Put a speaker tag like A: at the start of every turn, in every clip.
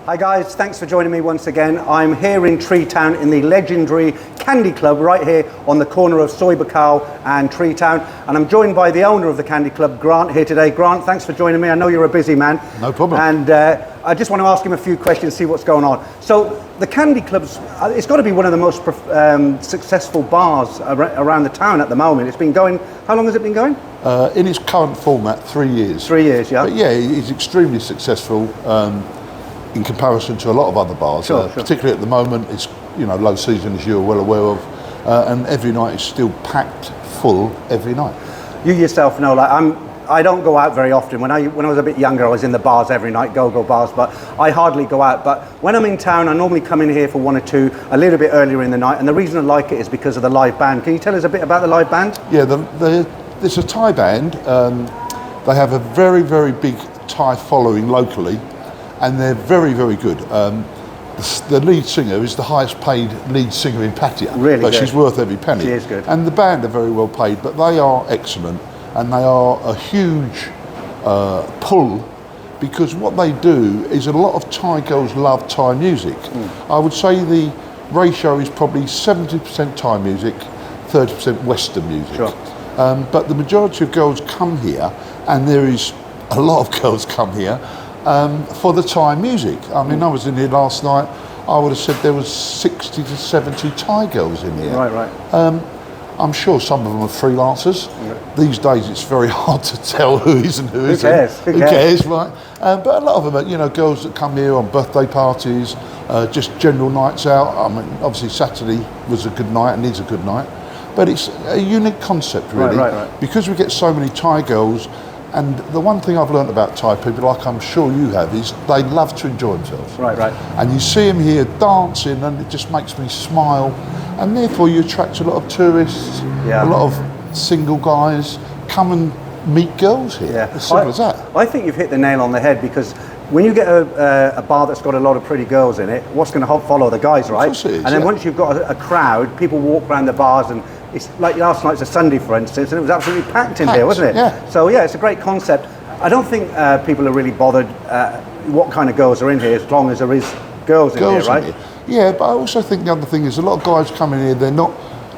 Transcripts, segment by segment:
A: Hi guys, thanks for joining me once again. I'm here in Tree Town in the legendary Candy Club right here on the corner of Soy Buakhao and Tree Town, and I'm joined by the owner of the Candy Club, Grant, here today. Grant, thanks for joining me. I know you're a busy man.
B: No problem.
A: And I just want to ask him a few questions, see what's going on. So the Candy Club's, it's got to be one of the most successful bars around the town at the moment. It's been going, how long has it been going?
B: In its current format, 3 years.
A: 3 years, yeah.
B: But yeah, it's extremely successful in comparison to a lot of other bars.
A: Sure.
B: Particularly at the moment, it's low season, as you're well aware of, and every night is still packed full every night.
A: You yourself know, like I don't go out very often. When I was a bit younger, I was in the bars every night, go-go bars, but I hardly go out. But when I'm in town, I normally come in here for one or two a little bit earlier in the night, and the reason I like it is because of the live band. Can you tell us a bit about the live band? Yeah,
B: there's a Thai band. They have a very, very big Thai following locally, and they're very, very good. The lead singer is the highest paid lead singer in Pattaya.
A: Really
B: but
A: good.
B: She's worth every penny.
A: She is good.
B: And the band are very well paid, but they are excellent, and they are a huge pull, because what they do is a lot of Thai girls love Thai music. I would say the ratio is probably 70% Thai music, 30% Western music.
A: Sure.
B: But the majority of girls come here, and there is a lot of girls come here for the Thai music. I mean, I was in here last night, I would have said there was 60 to 70 Thai girls in here.
A: Right.
B: I'm sure some of them are freelancers. Yeah. These days it's very hard to tell who is and who isn't.
A: Who cares,
B: right? But a lot of them are, girls that come here on birthday parties, just general nights out. I mean, obviously Saturday was a good night and is a good night. But it's a unique concept, really.
A: Right.
B: Because we get so many Thai girls, and the one thing I've learnt about Thai people, like I'm sure you have, is they love to enjoy themselves.
A: Right.
B: And you see them here dancing, and it just makes me smile. And therefore you attract a lot of tourists, a lot of single guys come and meet girls here.
A: Yeah.
B: As simple as that.
A: I think you've hit the nail on the head, because when you get a bar that's got a lot of pretty girls in it, what's going to follow the guys, right?
B: Of course it is,
A: and then once you've got a crowd, people walk around the bars, and it's like last night's a Sunday, for instance, and it was absolutely packed in here, wasn't it?
B: Yeah.
A: So yeah, it's a great concept. I don't think people are really bothered what kind of girls are in here, as long as there is girls in here, right?
B: Yeah, but I also think the other thing is a lot of guys come in here,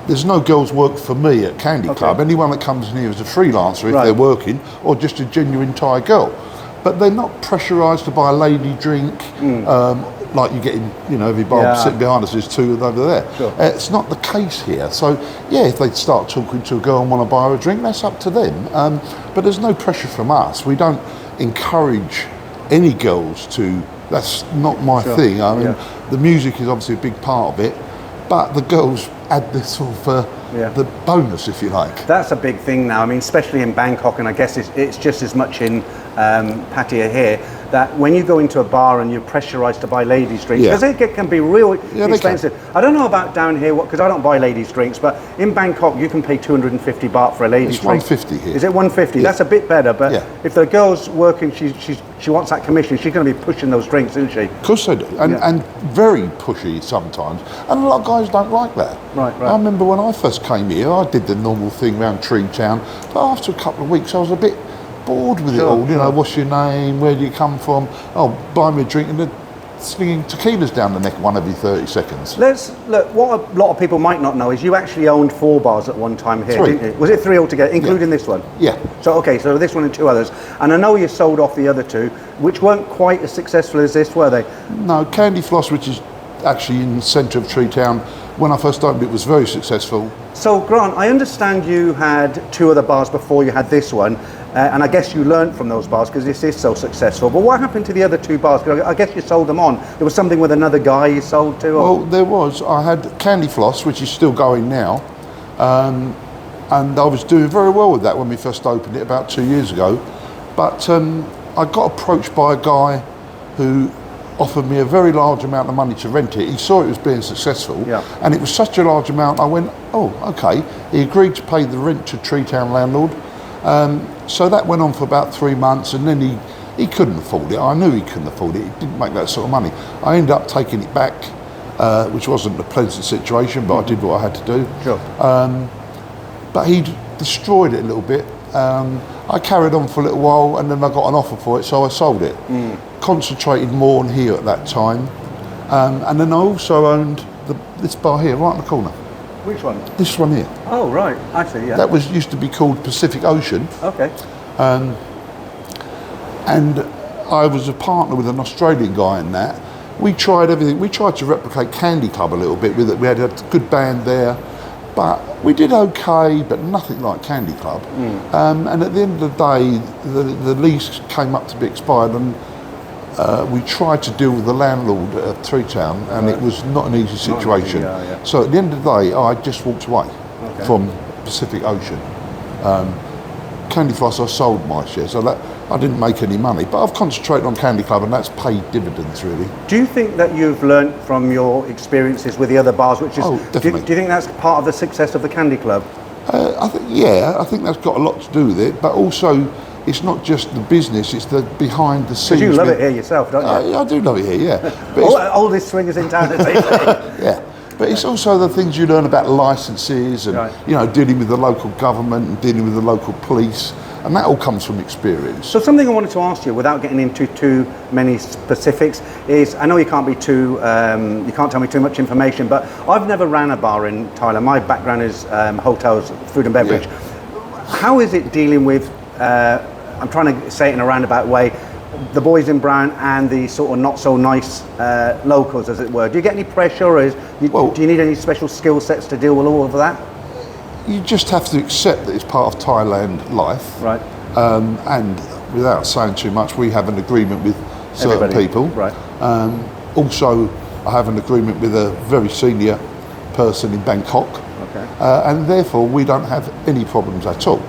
B: there's no girls work for me at Candy Club. Anyone that comes in here is a freelancer if they're working, or just a genuine Thai girl. But they're not pressurised to buy a lady drink, like you get in, every bar sitting behind us, there's two over there.
A: Sure.
B: It's not the case here. So, yeah, if they start talking to a girl and want to buy her a drink, that's up to them. But there's no pressure from us. We don't encourage any girls to, that's not my thing. I mean, the music is obviously a big part of it, but the girls add this sort of the bonus, if you like.
A: That's a big thing now. I mean, especially in Bangkok, and I guess it's just as much in Pattaya here, that when you go into a bar and you're pressurised to buy ladies' drinks, because it can be real expensive. I don't know about down here, because I don't buy ladies' drinks, but in Bangkok you can pay 250 baht for a ladies' drink.
B: It's 150 here.
A: Is it 150?
B: Yeah.
A: That's a bit better, but if the girl's working, she wants that commission, she's going to be pushing those drinks, isn't she?
B: Of course they do, and very pushy sometimes, and a lot of guys don't like that.
A: Right.
B: I remember when I first came here, I did the normal thing around Tree Town, but after a couple of weeks I was a bit bored with it all. What's your name, where do you come from, buy me a drink, and they're slinging tequilas down the neck one every 30 seconds.
A: Let's look, what a lot of people might not know is you actually owned 4 bars at one time here,
B: 3.
A: didn't you? Was it 3 altogether, including this one?
B: Yeah.
A: So this one and 2 others, and I know you sold off the other 2, which weren't quite as successful as this, were they?
B: No, Candy Floss, which is actually in the centre of Tree Town, when I first opened it was very successful.
A: So Grant, I understand you had 2 other bars before you had this one, and I guess you learnt from those bars because this is so successful. But what happened to the other 2 bars? Because I guess you sold them on. There was something with another guy you sold to?
B: Well, there was. I had Candy Floss, which is still going now, and I was doing very well with that when we first opened it about 2 years ago. But I got approached by a guy who offered me a very large amount of money to rent it. He saw it was being successful, and it was such a large amount, I went, okay. He agreed to pay the rent to Tree Town landlord. So that went on for about 3 months, and then he couldn't afford it. I knew he couldn't afford it. He didn't make that sort of money. I ended up taking it back, which wasn't a pleasant situation, but I did what I had to do.
A: Sure.
B: But he'd destroyed it a little bit I carried on for a little while, and then I got an offer for it, so I sold it. Concentrated more on here at that time, and then I also owned this bar here, right in the corner.
A: Which one?
B: This one here.
A: Oh, right. I see, yeah.
B: That used to be called Pacific Ocean.
A: Okay.
B: And I was a partner with an Australian guy in that. We tried everything. We tried to replicate Candy Club a little bit with it. We had a good band there, but we did okay, but nothing like Candy Club. And at the end of the day, the lease came up to be expired, and we tried to deal with the landlord at Three Town, and it was not an easy situation. So at the end of the day, I just walked away from Pacific Ocean. Candy Floss, I sold my share, so that I didn't make any money, but I've concentrated on Candy Club, and that's paid dividends, really.
A: Do you think that you've learnt from your experiences with the other bars, which is,
B: definitely.
A: Do you think that's part of the success of the Candy Club?
B: I think that's got a lot to do with it, but also it's not just the business, it's the behind the scenes.
A: Because you love it here yourself, don't you?
B: I do love it here, yeah. But
A: oldest swingers in town, as they say.
B: Yeah. But it's also the things you learn about licences and dealing with the local government and dealing with the local police, and that all comes from experience.
A: So something I wanted to ask you, without getting into too many specifics, is I know you can't you can't tell me too much information, but I've never ran a bar in Thailand. My background is hotels, food and beverage. Yeah. How is it dealing with? I'm trying to say it in a roundabout way. The boys in brown and the sort of not so nice locals, as it were. Do you get any pressure, or do you need any special skill sets to deal with all of that?
B: You just have to accept that it's part of Thailand life.
A: Right.
B: And without saying too much, we have an agreement with certain people.
A: Right.
B: Also, I have an agreement with a very senior person in Bangkok.
A: Okay.
B: And therefore, we don't have any problems at all.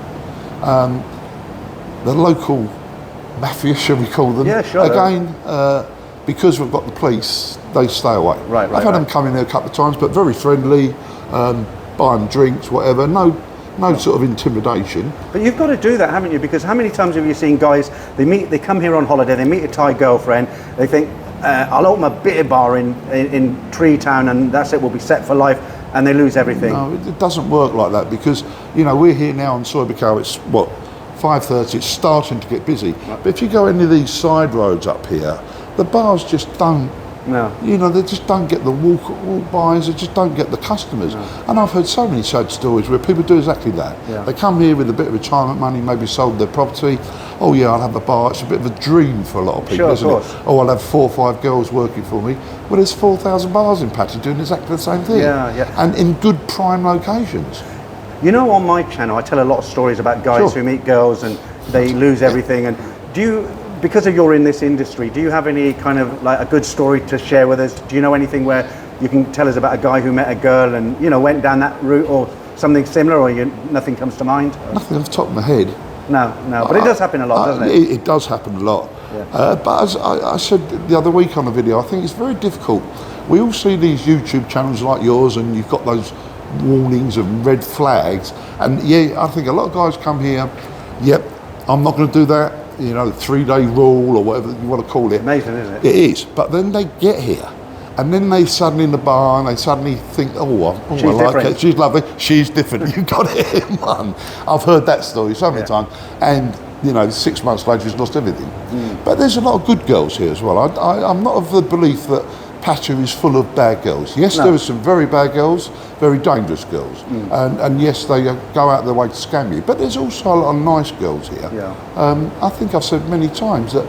B: The local mafia, shall we call them?
A: Yeah, sure.
B: Again, because we've got the police, they stay away.
A: Right.
B: I've had them come in here a couple of times, but very friendly. Buy them drinks, whatever. No sort of intimidation.
A: But you've got to do that, haven't you? Because how many times have you seen guys? They come here on holiday. They meet a Thai girlfriend. They think, I'll open a beer bar in Tree Town, and that's it. We'll be set for life, and they lose everything.
B: No, it doesn't work like that, because we're here now on Soibakau. It's 5:30. It's starting to get busy. Right. But if you go any of these side roads up here, the bars just don't.
A: No.
B: They just don't get the walk-bys, they just don't get the customers. No. And I've heard so many sad stories where people do exactly that. Yeah. They come here with a bit of retirement money, maybe sold their property. Oh yeah, I'll have a bar. It's a bit of a dream for a lot of people, isn't it? Oh, I'll have 4 or 5 girls working for me. Well, there's 4,000 bars in Pattaya doing exactly the same thing.
A: Yeah.
B: And in good prime locations.
A: On my channel, I tell a lot of stories about guys who meet girls and they lose everything. And because you're in this industry, do you have any kind of like a good story to share with us? Do you know anything where you can tell us about a guy who met a girl and went down that route, or something similar, or nothing comes to mind?
B: Nothing off the top of my head.
A: No, but it does happen a lot, doesn't it?
B: It does happen a lot. Yeah. But as I said the other week on the video, I think it's very difficult. We all see these YouTube channels like yours, and you've got those warnings and red flags. And I think a lot of guys come here, I'm not going to do that. 3-day rule or whatever you want to call it.
A: Amazing, isn't it?
B: It is. But then they get here, and then they suddenly in the bar, and they suddenly think, I like it. She's lovely. She's different. You got it in one. I've heard that story so many times, and 6 months later, she's lost everything. But there's a lot of good girls here as well. I'm not of the belief that Pattaya is full of bad girls. Yes, there are some very bad girls, very dangerous girls, and yes, they go out of their way to scam you. But there's also a lot of nice girls here. Yeah. I think I've said many times that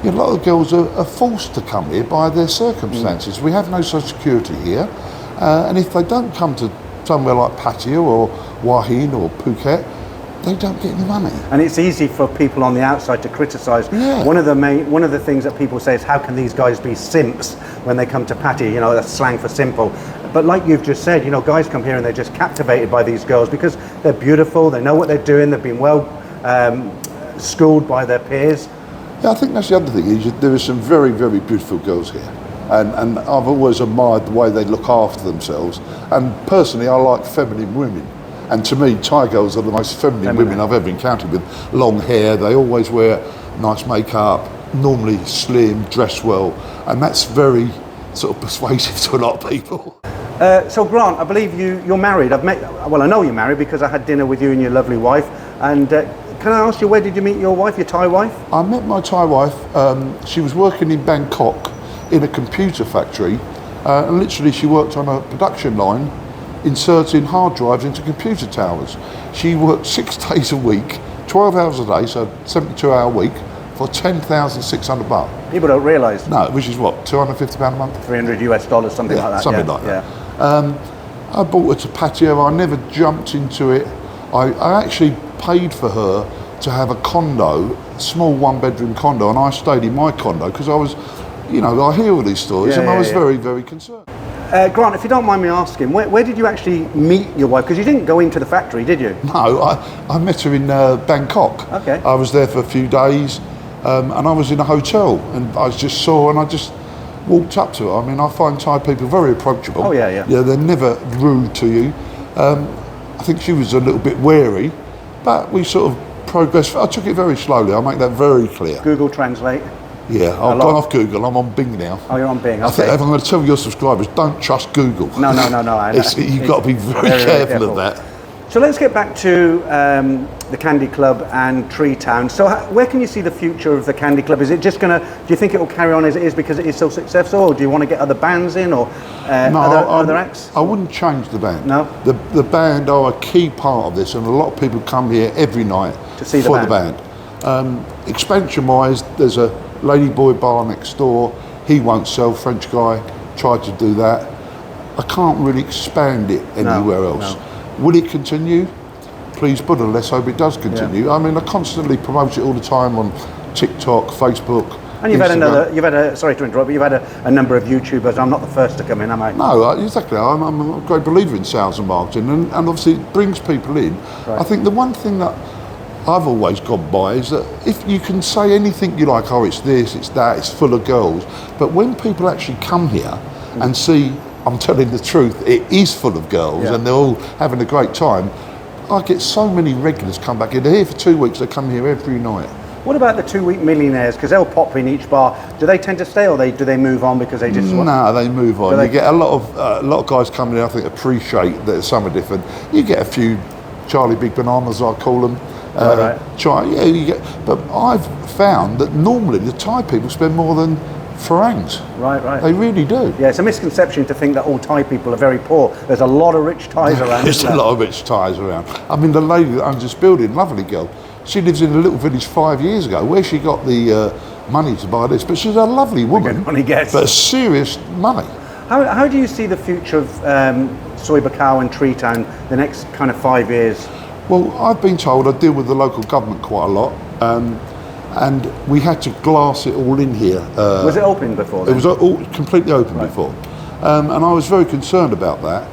B: a lot of girls are forced to come here by their circumstances. We have no social security here, and if they don't come to somewhere like Pattaya or Wahin or Phuket, they don't get any money.
A: And it's easy for people on the outside to criticise. Yeah. One of the things that people say is, how can these guys be simps when they come to Pattaya? That's slang for simple. But like you've just said, guys come here and they're just captivated by these girls because they're beautiful, they know what they're doing, they've been well schooled by their peers.
B: Yeah, I think that's the other thing, is there are some very, very beautiful girls here. And I've always admired the way they look after themselves. And personally, I like feminine women. And to me, Thai girls are the most feminine women I've ever encountered, with long hair. They always wear nice makeup, normally slim, dress well, and that's very sort of persuasive to a lot of people.
A: So Grant, I believe you're married. I know you're married because I had dinner with you and your lovely wife. And can I ask you, where did you meet your wife, your Thai wife?
B: I met my Thai wife. She was working in Bangkok in a computer factory, and literally she worked on a production line inserting hard drives into computer towers. She worked 6 days a week, 12 hours a day, so 72-hour week, for $10,600.
A: People don't realise.
B: No, which is what, £250 a month?
A: $300 US, something like that.
B: Something like that. I bought her to Pattaya. I never jumped into it. I actually paid for her to have a condo, small 1-bedroom condo, and I stayed in my condo because I was, you know, I hear all these stories, and I was very, very concerned.
A: Grant, if you don't mind me asking, where did you actually meet your wife? Because you didn't go into the factory, did you?
B: No, I met her in Bangkok.
A: Okay.
B: I was there for a few days, and I was in a hotel, and I just saw, and I just walked up to her. I mean, I find Thai people very approachable.
A: Oh, yeah.
B: Yeah, they're never rude to you. I think she was a little bit wary, but we sort of progressed. I took it very slowly. I'll make that very clear.
A: Google Translate.
B: Yeah, I've gone off Google. I'm on Bing now.
A: Oh, you're on Bing. Okay.
B: I think if I'm going to tell your subscribers, don't trust Google.
A: No.
B: You've got to be very careful of that.
A: So let's get back to the Candy Club and Tree Town. So where can you see the future of the Candy Club? Is it just going to, do you think it will carry on as it is because it is so successful, or do you want to get other bands in, or other acts?
B: I wouldn't change the band.
A: No?
B: The band are a key part of this, and a lot of people come here every night
A: to see
B: the band. Expansion-wise, there's a Ladyboy bar next door. He won't sell. French guy tried to do that. I can't really expand it anywhere else.
A: No.
B: Will it continue? Please, Buddha, let's hope it does continue. I mean, I constantly promote it all the time on TikTok, Facebook.
A: And you've had sorry to interrupt, but you've had a number of YouTubers. I'm not the first to come in, am I?
B: No, exactly. I'm a great believer in sales and marketing, and obviously it brings people in. Right. I think the one thing that I've always gone by is that if you can say anything you like, oh, it's this, it's that, it's full of girls, but when people actually come here and see, I'm telling the truth, it is full of girls and they're all having a great time, I get so many regulars come back in. They're here for 2 weeks, they come here every night.
A: What about the 2-week millionaires? Because they'll pop in each bar. Do they tend to stay, or do they move on because they just?
B: No, they move on. You get a lot of guys coming in. I think appreciate that some are different. You get a few Charlie Big Bananas, I call them. You get. But I've found that normally the Thai people spend more than Farangs.
A: Right.
B: They really do.
A: Yeah, it's a misconception to think that all Thai people are very poor. There's a lot of rich Thais around.
B: There's a lot of rich Thais around. I mean, the lady that owns this building, lovely girl, she lives in a little village 5 years ago. Where she got the money to buy this? But she's a lovely woman.
A: Good money gets.
B: But serious money.
A: How do you see the future of Soy Buakhao and Tree Town the next kind of 5 years?
B: Well, I've been told, I deal with the local government quite a lot, and we had to glass it all in here.
A: Was it open before then?
B: It was all completely open before. And I was very concerned about that,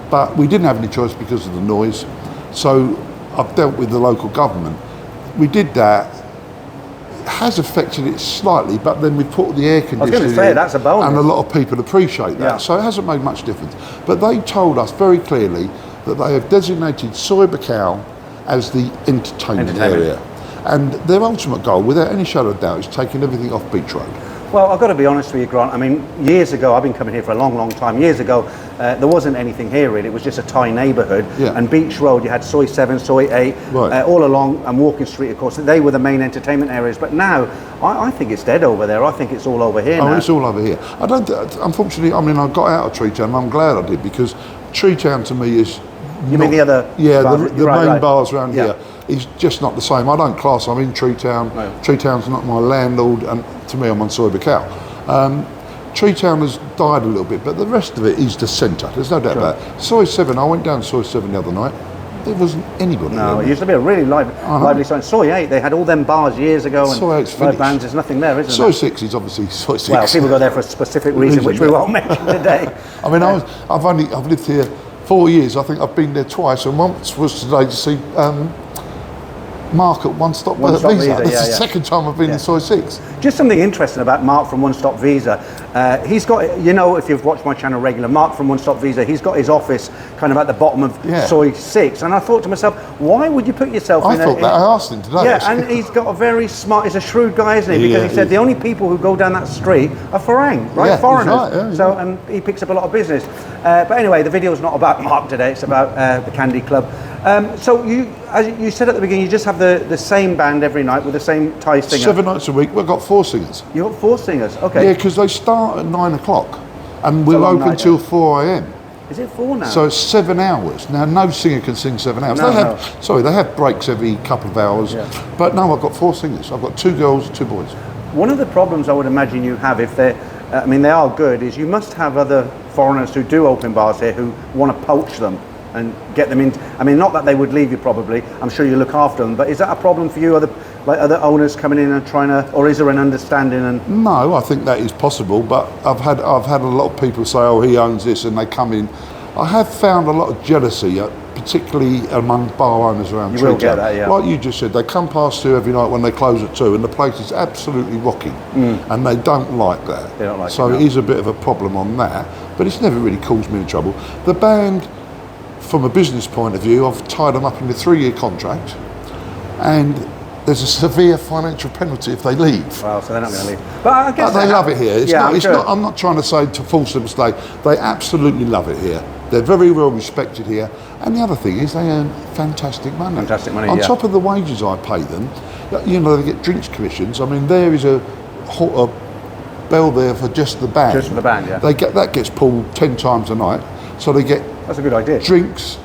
B: but we didn't have any choice because of the noise. So I've dealt with the local government. We did that. It has affected it slightly, but then we put the air conditioning
A: I was going to say, that's a bonus.
B: And a lot of people appreciate that.
A: Yeah.
B: So it hasn't made much difference. But they told us very clearly that they have designated Soy Buakhao as the entertainment area. And their ultimate goal, without any shadow of doubt, is taking everything off Beach Road.
A: Well, I've got to be honest with you, Grant. I mean, years ago, I've been coming here for a long, long time. Years ago, there wasn't anything here really. It was just a Thai neighbourhood. Yeah. And Beach Road, you had Soy 7, Soy 8, all along, and Walking Street, of course. They were the main entertainment areas. But now, I think it's dead over there. I think it's all over here now.
B: Oh, it's all over here. I don't. Unfortunately, I mean, I got out of Tree Town, and I'm glad I did, because Tree Town to me is.
A: You mean the other?
B: Yeah, bars? the main bars around here. Is just not the same. I don't class. I'm in Tree Town. No. Tree Town's not my landlord, and to me, I'm on Soy Buakhao. Tree Town has died a little bit, but the rest of it is the centre. There's no doubt about it. Soy 7. I went down Soy 7 the other night. There wasn't anybody.
A: No,
B: there.
A: It used to be a really lively site. Soy 8. They had all them bars years ago, and
B: Soy 8's finished.
A: bands. There's nothing there, isn't
B: Soy
A: there?
B: Soy 6 is obviously Soy 6.
A: Well, people go there for a specific reason, which we won't mention today.
B: I mean, I've lived here 4 years. I think I've been there twice, and once was today to see Mark at One Stop Visa. That's the second time I've been in Soy 6.
A: Just something interesting about Mark from One Stop Visa. He's got, you know, if you've watched my channel regular, Mark from One Stop Visa, he's got his office kind of at the bottom of Soy 6. And I thought to myself, why would you put yourself in
B: I asked him today.
A: Yeah, and he's got a very smart, he's a shrewd guy, isn't he? Because he said the only people who go down that street are Farang, right?
B: Yeah,
A: foreigners.
B: Right,
A: so, and he picks up a lot of business. But anyway, the video's not about Mark today, it's about the Candy Club. So as you said at the beginning, you just have the same band every night with the same Thai singer?
B: 7 nights a week. We've got 4 singers.
A: You've got 4 singers, okay.
B: Yeah, because they start at 9 o'clock and we're open till 4 a.m.
A: Is it 4 now?
B: So it's 7 hours. Now, no singer can sing 7 hours. They have breaks every couple of hours. Yeah. But no, I've got 4 singers. I've got 2 girls, 2 boys. One
A: of the problems I would imagine you have, if they're, they are good, is you must have other foreigners who do open bars here who want to poach them and get them in. Not that they would leave you probably. I'm sure you look after them. But is that a problem for you? Other owners coming in and trying to, or is there an understanding? And
B: no, I think that is possible. But I've had a lot of people say, "Oh, he owns this," and they come in. I have found a lot of jealousy, particularly among bar owners around.
A: You will get that, yeah.
B: Like you just said, they come past 2 every night when they close at 2, and the place is absolutely rocking, and they don't like that.
A: They don't like
B: so it is a bit of a problem on that, but it's never really caused me any trouble. The band, from a business point of view, I've tied them up in a 3-year contract, and there's a severe financial penalty if they leave.
A: Well, so they're not going to leave. But I guess
B: they love it here.
A: I'm
B: not trying to say to force them to stay. They absolutely love it here. They're very well respected here. And the other thing is they earn fantastic money.
A: Fantastic money,
B: On top of the wages I pay them, they get drinks commissions. There is a bell there for just the band.
A: Just for the band, yeah.
B: That gets pulled 10 times a night. So they get...
A: That's a good idea.
B: Drinks,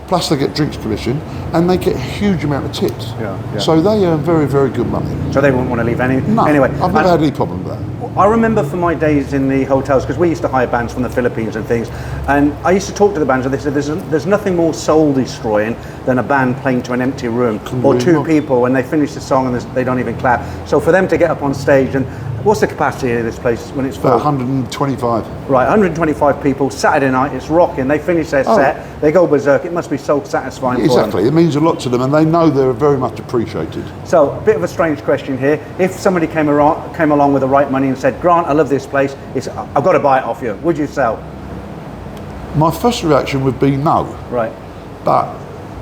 B: plus they get drinks commission, and they get a huge amount of tips.
A: Yeah.
B: So they earn very, very good money.
A: So they wouldn't want to leave anyway.
B: No, I've never had any problem with that.
A: I remember from my days in the hotels, because we used to hire bands from the Philippines and things, and I used to talk to the bands and they said there's nothing more soul destroying than a band playing to an empty room or 2 people when they finish the song and they don't even clap. So for them to get up on stage, and what's the capacity of this place when it's full?
B: About 125.
A: Right, 125 people, Saturday night, it's rocking, they finish their set, they go berserk, it must be so satisfying for them.
B: Exactly, it means a lot to them and they know they're very much appreciated.
A: So, a bit of a strange question here. If somebody came along with the right money and said, Grant, I love this place, I've got to buy it off you, would you sell?
B: My first reaction would be no.
A: Right.
B: But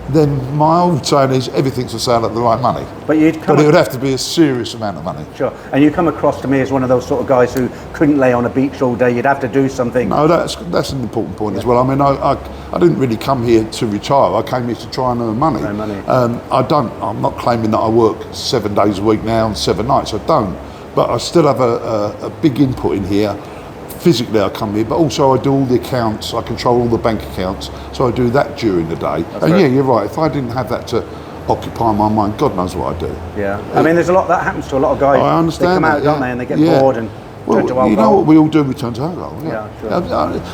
B: then my old saying is everything's for sale at the right money.
A: But it
B: would have to be a serious amount of money.
A: Sure. And you come across to me as one of those sort of guys who couldn't lay on a beach all day. You'd have to do something.
B: No, that's an important point as well. I didn't really come here to retire. I came here to try and earn money.
A: Earn money.
B: I'm not claiming that I work 7 days a week now and 7 nights. I don't. But I still have a big input in here. Physically I come here, but also I do all the accounts, I control all the bank accounts, so I do that during the day. Yeah, you're right, if I didn't have that to occupy my mind, God knows what I'd do.
A: Yeah, there's a lot that happens to a lot of guys.
B: I understand.
A: They come out, don't they, and they get bored and turn to alcohol.
B: You know what we all do, we turn to alcohol.
A: Yeah, sure.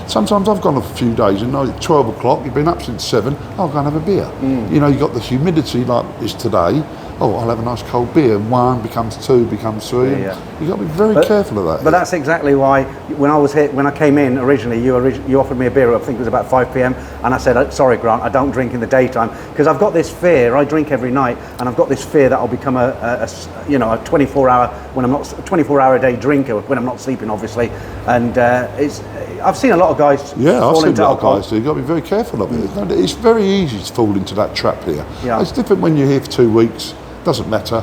B: Sometimes I've gone a few days and at 12 o'clock, you've been up since 7, I'll go and have a beer. You've got the humidity like it's today. I'll have a nice cold beer, and 1 becomes 2, becomes 3. You've got to be very careful of that.
A: But that's exactly why when I came in originally, you offered me a beer, I think it was about 5 p.m, and I said, sorry Grant, I don't drink in the daytime, because I've got this fear, I drink every night, and I've got this fear that I'll become a 24-hour a day drinker when I'm not sleeping, obviously. And I've seen a lot of guys fall into alcohol.
B: Guys do. You've got to be very careful of it. It's very easy to fall into that trap here.
A: Yeah.
B: It's different when you're here for 2 weeks. Doesn't matter.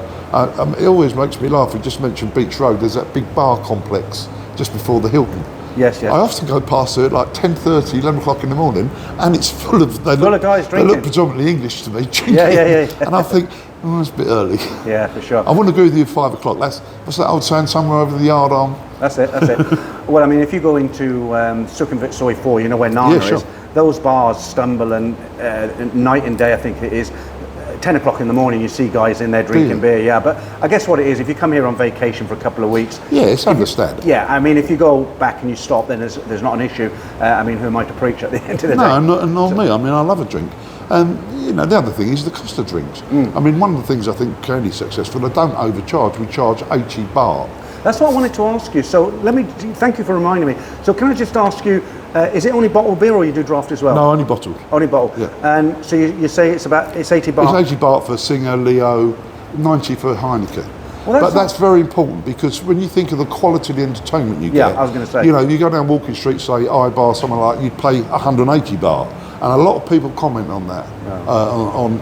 B: It always makes me laugh. We just mentioned Beach Road. There's that big bar complex just before the Hilton.
A: Yes.
B: I often go past it at like 10:30, 11 o'clock in the morning, and it's full of
A: guys drinking.
B: They look predominantly English to me. Drinking.
A: Yeah.
B: And I think, it's a bit early.
A: Yeah, for sure.
B: I wouldn't agree with you at 5 o'clock. What's that old saying? Somewhere over the yard arm.
A: That's it. Well, if you go into Sukhumvit Soi 4, you know where Nana is. Those bars stumble, and night and day, I think it is. 10 o'clock in the morning, you see guys in there drinking beer, but I guess what it is, if you come here on vacation for a couple of weeks... Yeah,
B: it's understandable.
A: If you go back and you stop, then there's not an issue. Who am I to preach at the end of the day?
B: No, not me. I love a drink. And, the other thing is the cost of drinks. One of the things I think Candy is successful, I don't overcharge. We charge 80 baht.
A: That's what I wanted to ask you. So thank you for reminding me. So can I just ask you, is it only bottled beer or you do draft as well?
B: No, only bottled.
A: Only bottled.
B: Yeah.
A: And so you say it's 80 baht?
B: It's 80 baht for Singer, Leo, 90 for Heineken.
A: Well,
B: that's very important, because when you think of the quality of the entertainment you get...
A: Yeah, I was going to say.
B: You go down Walking Street, say, iBar, somewhere like that, you'd pay 180 baht. And a lot of people comment on that, on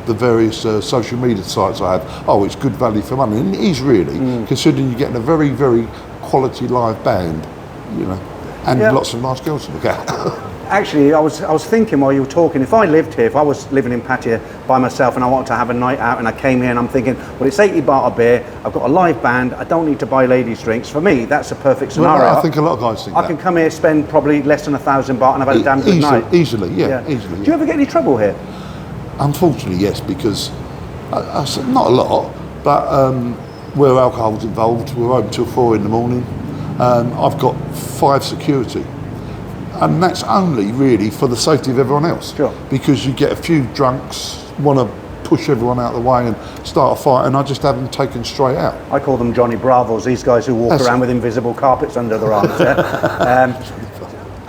B: the various social media sites I have. It's good value for money. And it is really, considering you're getting a very, very quality live band, and lots of nice girls to look at.
A: Actually, I was thinking while you were talking, if I lived here, if I was living in Pattaya by myself and I wanted to have a night out and I came here and I'm thinking, well, it's 80 baht a beer, I've got a live band, I don't need to buy ladies' drinks. For me, that's a perfect scenario.
B: Well, I think a lot of guys think
A: I can come here, spend probably less than 1,000 baht and I've had a damn good night.
B: Easily, yeah. Easily.
A: Do you ever get any trouble here?
B: Unfortunately, yes, because not a lot, but where alcohol's involved, we're open till 4 in the morning. I've got 5 security. And that's only really for the safety of everyone else.
A: Sure.
B: Because you get a few drunks, want to push everyone out of the way and start a fight, and I just have them taken straight out.
A: I call them Johnny Bravos, these guys who walk around with invisible carpets under their arms.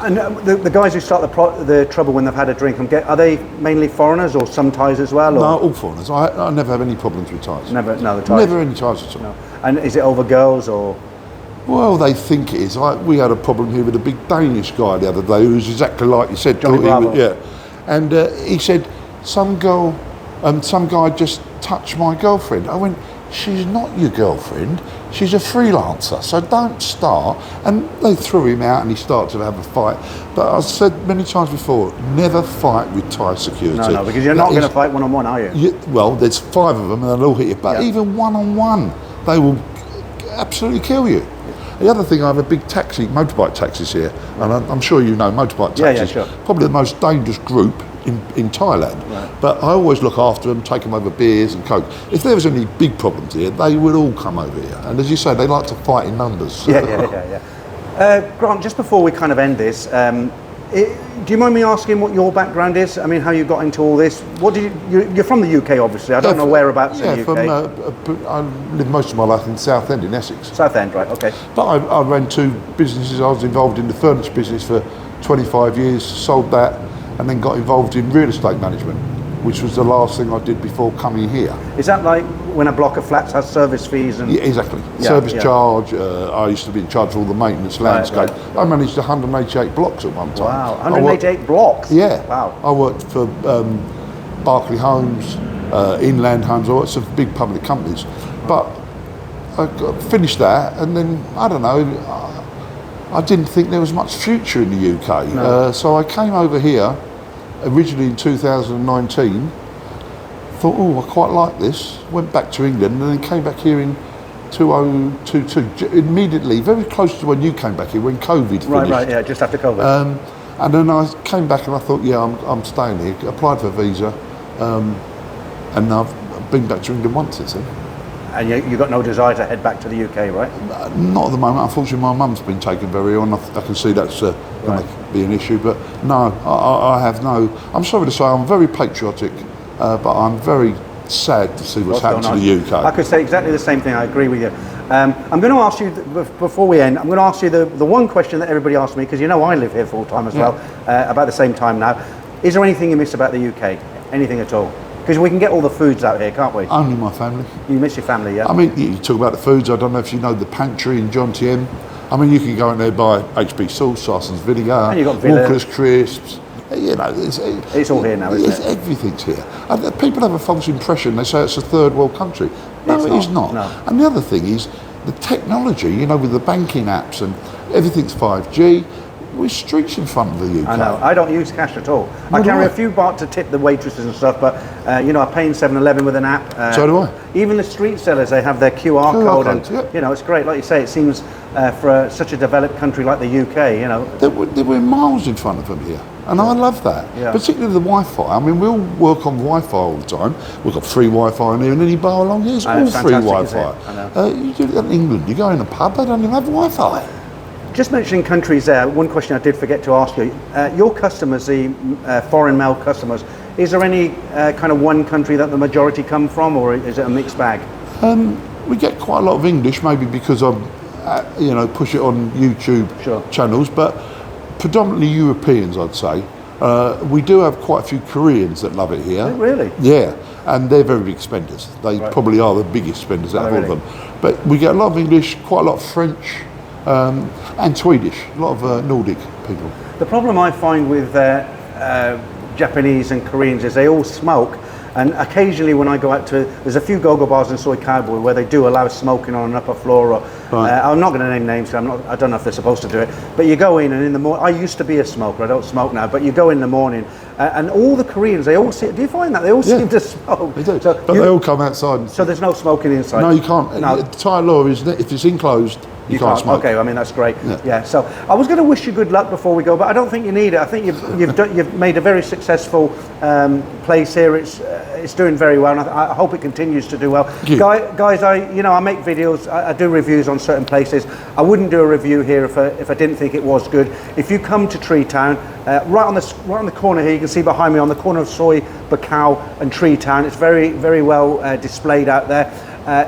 A: And the guys who start the trouble when they've had a drink, are they mainly foreigners or some Thais as well? Or?
B: No, all foreigners. I never have any problems with Thais.
A: Never, no, the Thais.
B: Never any Thais at all.
A: No. And is it over girls or?
B: Well, they think it is. We had a problem here with a big Danish guy the other day who was exactly like you said.
A: Johnny Bravo.
B: Yeah. And he said, some guy just touched my girlfriend. I went, she's not your girlfriend. She's a freelancer, so don't start. And they threw him out and he started to have a fight. But I've said many times before, never fight with Thai security.
A: No, because you're not going to fight one-on-one, are you?
B: Well, there's 5 of them and they'll all hit you. But even one-on-one, they will absolutely kill you. The other thing, I have a big motorbike taxis here, and I'm sure you know motorbike taxis.
A: Yeah, sure.
B: Probably the most dangerous group in Thailand. Right. But I always look after them, take them over beers and coke. If there was any big problems here, they would all come over here. And as you say, they like to fight in numbers.
A: Yeah. Grant, just before we kind of end this, do you mind me asking what your background is? I mean, how you got into all this? You're from the UK, obviously. I don't know whereabouts in the UK.
B: I lived most of my life in Southend in Essex.
A: Southend, right, okay.
B: But I ran 2 businesses. I was involved in the furniture business for 25 years, sold that, and then got involved in real estate management, which was the last thing I did before coming here.
A: Is that like when a block of flats has service fees? And
B: yeah, exactly. Service charge. I used to be in charge of all the maintenance, landscape. Right. I managed 188 blocks at one time.
A: Wow, 188 blocks?
B: Yeah.
A: Wow.
B: I worked for Barclay Homes, Inland Homes, all sorts of big public companies. But I finished that, and then, I don't know, I didn't think there was much future in the UK.
A: No.
B: So I came over here, originally in 2019, thought, oh, I quite like this, went back to England and then came back here in 2022, immediately, very close to when you came back here, when COVID finished.
A: Right, yeah, just after COVID.
B: And then I came back and I thought, yeah, I'm staying here, applied for a visa, and I've been back to England once since then.
A: And you got no desire to head back to the UK, right?
B: Not at the moment. Unfortunately, my mum's been taken very ill, and I can see that's going to be an issue. But no, I have no. I'm sorry to say, I'm very patriotic, but I'm very sad to see what's happened to the UK.
A: I could say exactly the same thing. I agree with you. I'm going to ask you, before we end, I'm going to ask you the one question that everybody asks me, because you know I live here full time as well, about the same time now. Is there anything you miss about the UK? Anything at all? Because we can get all the foods out here, can't we?
B: Only my family.
A: You miss your family, yeah?
B: I mean, you talk about the foods. I don't know if you know the pantry in John TM. I mean, you can go in there, buy HB sauce, Sarson's vinegar,
A: and you got
B: Walker's crisps. You know,
A: it's all here now, isn't it?
B: Everything's here. And people have a false impression. They say it's a third world country. No, it is not.
A: No.
B: And the other thing is the technology. You know, with the banking apps and everything's 5G. We're streets in front of the UK.
A: I know. I don't use cash at all. I carry a few baht to tip the waitresses and stuff, but I pay in 7-Eleven with an app.
B: So do I.
A: Even the street sellers, they have their QR code, and it's great. Like you say, it seems for such a developed country like the UK,
B: we're miles in front of them here, and I love that. Yeah. Particularly the Wi-Fi. I mean, we all work on Wi-Fi all the time. We've got free Wi-Fi in here, and any bar along here is all free Wi-Fi. You do that in England. You go in a pub, they don't even have Wi-Fi.
A: Just mentioning countries there, one question I did forget to ask you. Your customers, the foreign male customers, is there any kind of one country that the majority come from, or is it a mixed bag?
B: We get quite a lot of English, maybe because I'm, push it on YouTube channels, but predominantly Europeans, I'd say. We do have quite a few Koreans that love it here.
A: Oh, really?
B: Yeah, and they're very big spenders. They probably are the biggest spenders out of all of them. But we get a lot of English, quite a lot of French, and Swedish, a lot of Nordic people.
A: The problem I find with Japanese and Koreans is they all smoke, And occasionally when I go out to, there's a few go-go bars in Soy Cowboy where they do allow smoking on an upper floor. Or, I'm not going to name names, I don't know if they're supposed to do it. But you go in and in the morning, I used to be a smoker, I don't smoke now, but you go in the morning and all the Koreans, they all do you find that? They all seem to smoke.
B: They do,
A: so
B: but they all come outside.
A: So there's no smoking inside?
B: No, you can't.
A: No.
B: Thai law is that if it's enclosed, you can't smoke.
A: Okay, I mean that's great. Yeah. So I was going to wish you good luck before we go, but I don't think you need it. I think you've made a very successful place here. It's doing very well, and I hope it continues to do well. Guys, I make videos. I do reviews on certain places. I wouldn't do a review here if I didn't think it was good. If you come to Tree Town, right on the corner here, you can see behind me on the corner of Soy, Bacau, and Tree Town. It's very very well displayed out there.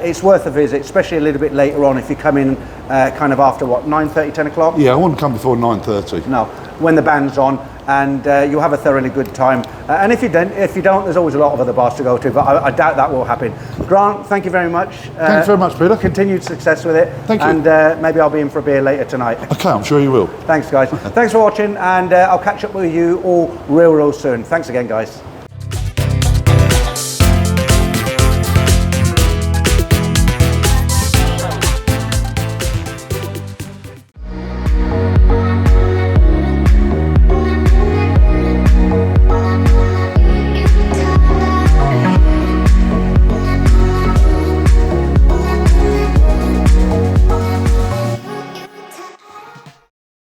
A: It's worth a visit, especially a little bit later on if you come in kind of after 9:30, 10 o'clock?
B: Yeah, I wouldn't come before 9:30.
A: No, when the band's on, and you'll have a thoroughly good time. And if you don't, there's always a lot of other bars to go to, but I doubt that will happen. Grant, thank you very much.
B: Thanks very much, Peter.
A: Continued success with it.
B: Thank you.
A: And maybe I'll be in for a beer later tonight.
B: Okay, I'm sure you will.
A: Thanks, guys. Thanks for watching, and I'll catch up with you all real soon. Thanks again, guys.